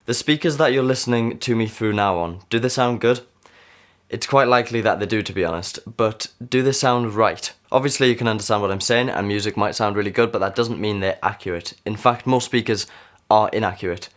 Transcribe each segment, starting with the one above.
The speakers that you're listening to me through now on, do they sound good? It's quite likely that they do, to be honest, but do they sound right? Obviously you can understand what I'm saying, and music might sound really good, but that doesn't mean they're accurate. In fact, most speakers are inaccurate.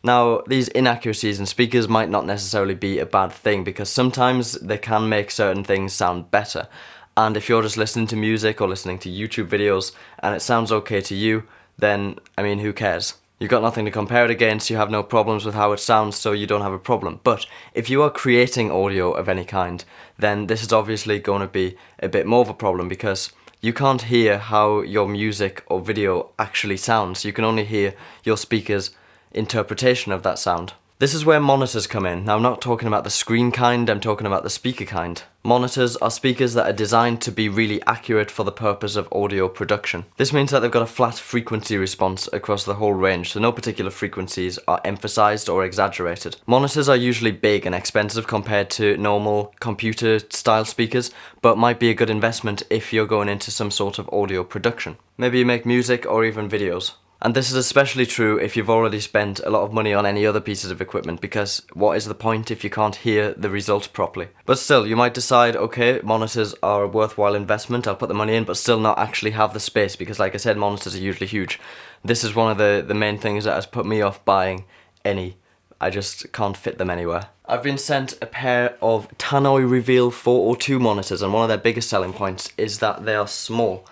Now, these inaccuracies in speakers might not necessarily be a bad thing, because sometimes they can make certain things sound better. And if you're just listening to music or listening to YouTube videos and it sounds okay to you, then, I mean, who cares? You've got nothing to compare it against, you have no problems with how it sounds, so you don't have a problem. But if you are creating audio of any kind, then this is obviously going to be a bit more of a problem, because you can't hear how your music or video actually sounds. You can only hear your speaker's interpretation of that sound. This is where monitors come in. Now, I'm not talking about the screen kind, I'm talking about the speaker kind. Monitors are speakers that are designed to be really accurate for the purpose of audio production. This means that they've got a flat frequency response across the whole range, so no particular frequencies are emphasized or exaggerated. Monitors are usually big and expensive compared to normal computer-style speakers, but might be a good investment if you're going into some sort of audio production. Maybe you make music or even videos. And this is especially true if you've already spent a lot of money on any other pieces of equipment, because what is the point if you can't hear the result properly? But still, you might decide, okay, monitors are a worthwhile investment, I'll put the money in, but still not actually have the space, because like I said, monitors are usually huge. This is one of the main things that has put me off buying any. I just can't fit them anywhere. I've been sent a pair of Tannoy Reveal 402 monitors, and one of their biggest selling points is that they are small.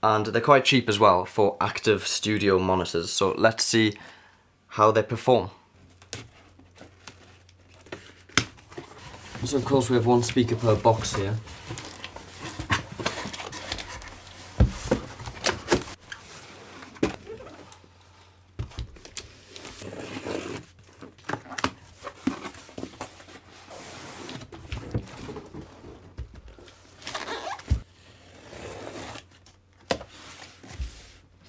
And they're quite cheap as well for active studio monitors, so let's see how they perform. So of course we have one speaker per box here.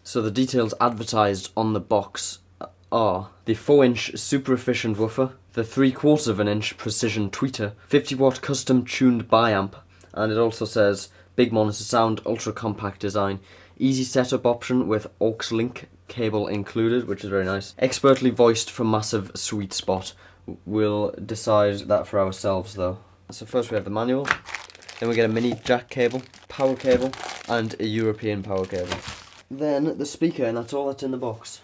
So the details advertised on the box are the 4-inch super efficient woofer, the 3/4 inch precision tweeter, 50-watt custom tuned biamp, and it also says big monitor sound, ultra compact design, easy setup option with aux link cable included, which is very nice. Expertly voiced for massive sweet spot. We'll decide that for ourselves though. So first we have the manual, then we get a mini jack cable, power cable, and a European power cable. Then the speaker, and that's all that's in the box.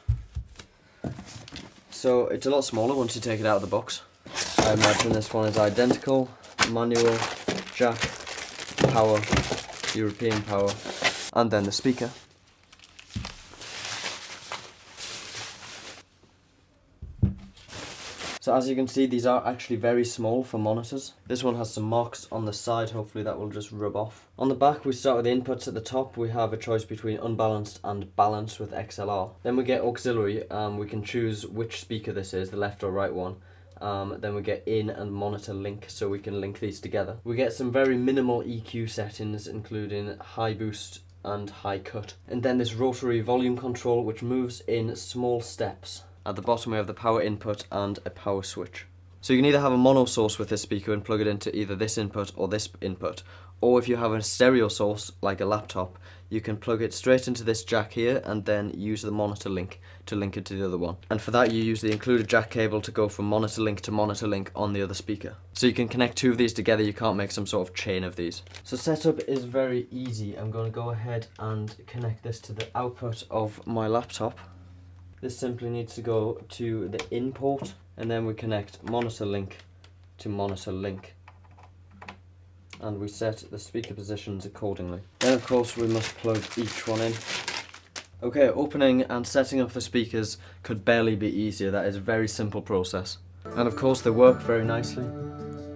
So it's a lot smaller once you take it out of the box. I imagine this one is identical. Manual, jack, power, European power, and then the speaker. So as you can see, these are actually very small for monitors. This one has some marks on the side, hopefully that will just rub off. On the back we start with the inputs at the top. We have a choice between unbalanced and balanced with XLR. Then we get auxiliary, we can choose which speaker this is, the left or right one. Then we get in and monitor link, so we can link these together. We get some very minimal EQ settings, including high boost and high cut. And then this rotary volume control, which moves in small steps. At the bottom we have the power input and a power switch. So you can either have a mono source with this speaker and plug it into either this input or this input, or if you have a stereo source like a laptop, you can plug it straight into this jack here and then use the monitor link to link it to the other one. And for that you use the included jack cable to go from monitor link to monitor link on the other speaker. So you can connect two of these together, you can't make some sort of chain of these. So setup is very easy. I'm going to go ahead and connect this to the output of my laptop. This simply needs to go to the in port, and then we connect monitor link to monitor link. And we set the speaker positions accordingly. Then of course we must plug each one in. Okay, opening and setting up the speakers could barely be easier. That is a very simple process. And of course they work very nicely.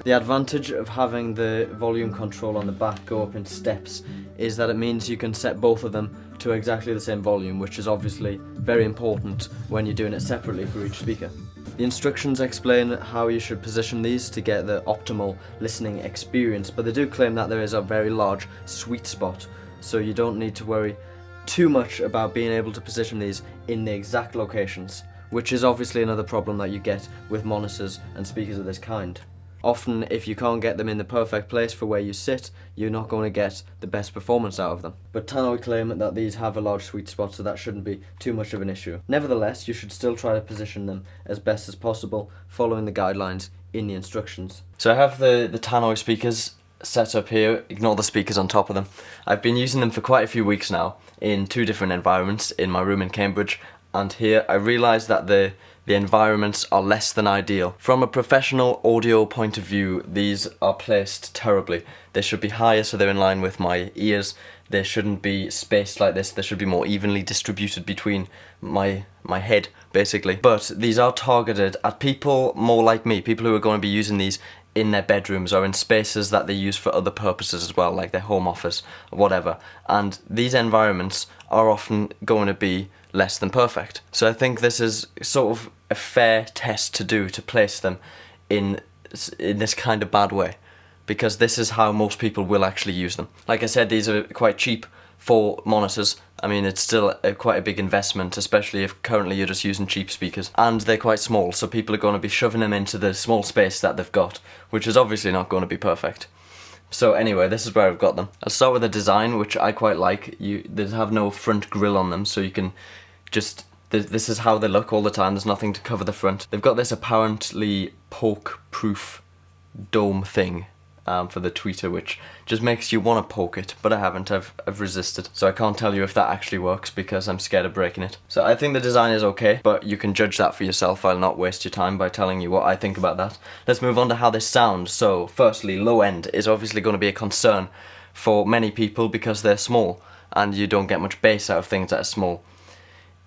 The advantage of having the volume control on the back go up in steps is that it means you can set both of them to exactly the same volume, which is obviously very important when you're doing it separately for each speaker. The instructions explain how you should position these to get the optimal listening experience, but they do claim that there is a very large sweet spot, so you don't need to worry too much about being able to position these in the exact locations, which is obviously another problem that you get with monitors and speakers of this kind. Often, if you can't get them in the perfect place for where you sit, you're not going to get the best performance out of them. But Tannoy claim that these have a large sweet spot, so that shouldn't be too much of an issue. Nevertheless, you should still try to position them as best as possible, following the guidelines in the instructions. So I have the Tannoy speakers set up here. Ignore the speakers on top of them. I've been using them for quite a few weeks now in 2 different environments, in my room in Cambridge and here. I realised that the environments are less than ideal. From a professional audio point of view, these are placed terribly. They should be higher so they're in line with my ears. They shouldn't be spaced like this. They should be more evenly distributed between my head, basically. But these are targeted at people more like me, people who are going to be using these in their bedrooms or in spaces that they use for other purposes as well, like their home office or whatever. And these environments are often going to be less than perfect. So I think this is sort of a fair test to do, to place them in this kind of bad way, because this is how most people will actually use them. Like I said, these are quite cheap for monitors. I mean, it's still quite a big investment, especially if currently you're just using cheap speakers. And they're quite small, so people are going to be shoving them into the small space that they've got, which is obviously not going to be perfect. So anyway, this is where I've got them. I'll start with the design, which I quite like. They have no front grille on them, so you can just... This is how they look all the time. There's nothing to cover the front. They've got this apparently poke-proof dome thing for the tweeter, which just makes you want to poke it, but I haven't. I've resisted. So I can't tell you if that actually works because I'm scared of breaking it. So I think the design is okay, but you can judge that for yourself. I'll not waste your time by telling you what I think about that. Let's move on to how they sound. So firstly, low end is obviously going to be a concern for many people because they're small and you don't get much bass out of things that are small.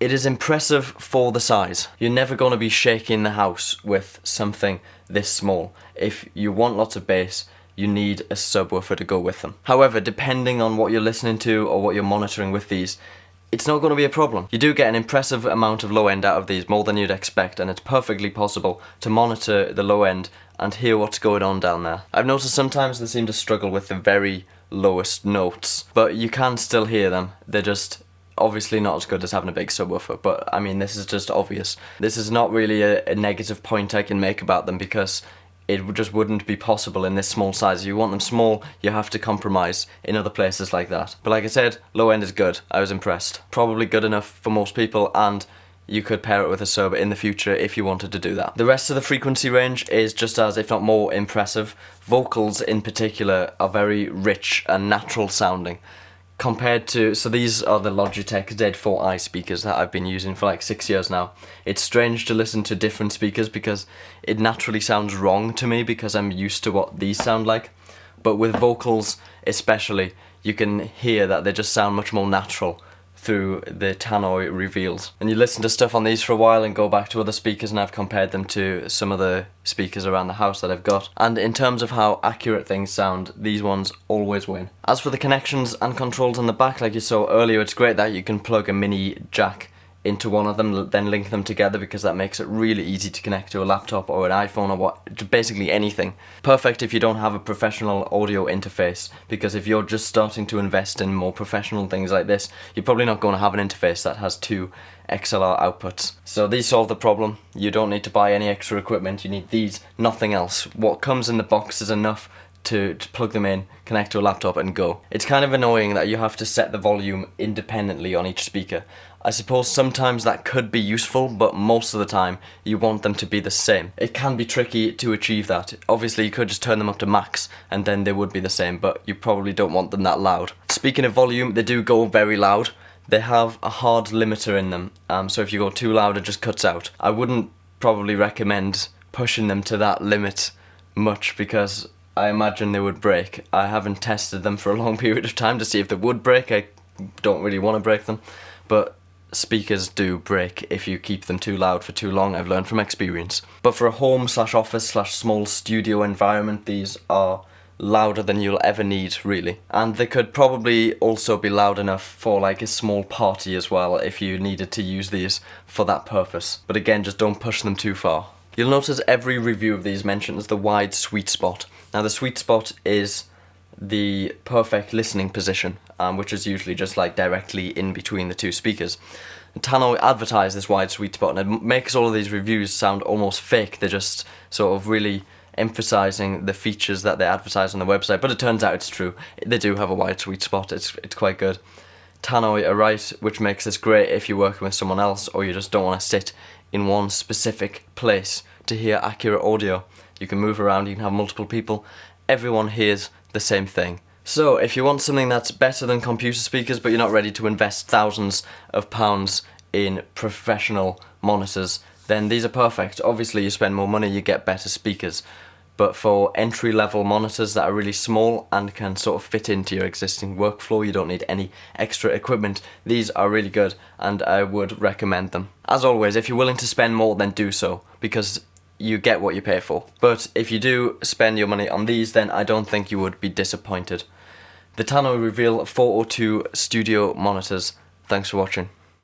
It is impressive for the size. You're never going to be shaking the house with something this small. If you want lots of bass, you need a subwoofer to go with them. However, depending on what you're listening to or what you're monitoring with these, it's not going to be a problem. You do get an impressive amount of low end out of these, more than you'd expect, and it's perfectly possible to monitor the low end and hear what's going on down there. I've noticed sometimes they seem to struggle with the very lowest notes, but you can still hear them. They're just obviously not as good as having a big subwoofer, but I mean, this is just obvious. This is not really a negative point I can make about them because it just wouldn't be possible in this small size. If you want them small, you have to compromise in other places like that. But like I said, low end is good. I was impressed. Probably good enough for most people, and you could pair it with a sub in the future if you wanted to do that. The rest of the frequency range is just as, if not more, impressive. Vocals in particular are very rich and natural sounding. Compared to, so these are the Logitech Z4i speakers that I've been using for like 6 years now. It's strange to listen to different speakers because it naturally sounds wrong to me because I'm used to what these sound like. But with vocals especially, you can hear that they just sound much more natural through the Tannoy reveals. And you listen to stuff on these for a while and go back to other speakers, and I've compared them to some of the speakers around the house that I've got. And in terms of how accurate things sound, these ones always win. As for the connections and controls on the back, like you saw earlier, it's great that you can plug a mini jack into one of them, then link them together, because that makes it really easy to connect to a laptop or an iPhone or basically anything. Perfect if you don't have a professional audio interface, because if you're just starting to invest in more professional things like this, you're probably not going to have an interface that has 2 XLR outputs. So these solve the problem. You don't need to buy any extra equipment, you need these, nothing else. What comes in the box is enough to plug them in, connect to a laptop and go. It's kind of annoying that you have to set the volume independently on each speaker. I suppose sometimes that could be useful, but most of the time you want them to be the same. It can be tricky to achieve that. Obviously you could just turn them up to max and then they would be the same, but you probably don't want them that loud. Speaking of volume, they do go very loud. They have a hard limiter in them, so if you go too loud it just cuts out. I wouldn't probably recommend pushing them to that limit much because I imagine they would break. I haven't tested them for a long period of time to see if they would break. I don't really want to break them, but speakers do break if you keep them too loud for too long, I've learned from experience. But for a home/office/small studio environment, these are louder than you'll ever need, really. And they could probably also be loud enough for like a small party as well if you needed to use these for that purpose. But again, just don't push them too far. You'll notice every review of these mentions the wide sweet spot. Now the sweet spot is the perfect listening position, which is usually just like directly in between the 2 speakers. And Tannoy advertise this wide sweet spot, and it makes all of these reviews sound almost fake. They're just sort of really emphasizing the features that they advertise on the website, but it turns out it's true. They do have a wide sweet spot. It's quite good. Tannoy are Wright, which makes this great if you're working with someone else or you just don't want to sit in one specific place to hear accurate audio. You can move around, you can have multiple people, everyone hears the same thing. So if you want something that's better than computer speakers but you're not ready to invest thousands of pounds in professional monitors, then these are perfect. Obviously you spend more money, you get better speakers. But for entry-level monitors that are really small and can sort of fit into your existing workflow, you don't need any extra equipment, these are really good and I would recommend them. As always, if you're willing to spend more, then do so, because you get what you pay for. But if you do spend your money on these, then I don't think you would be disappointed. The Tannoy Reveal 402 Studio monitors. Thanks for watching.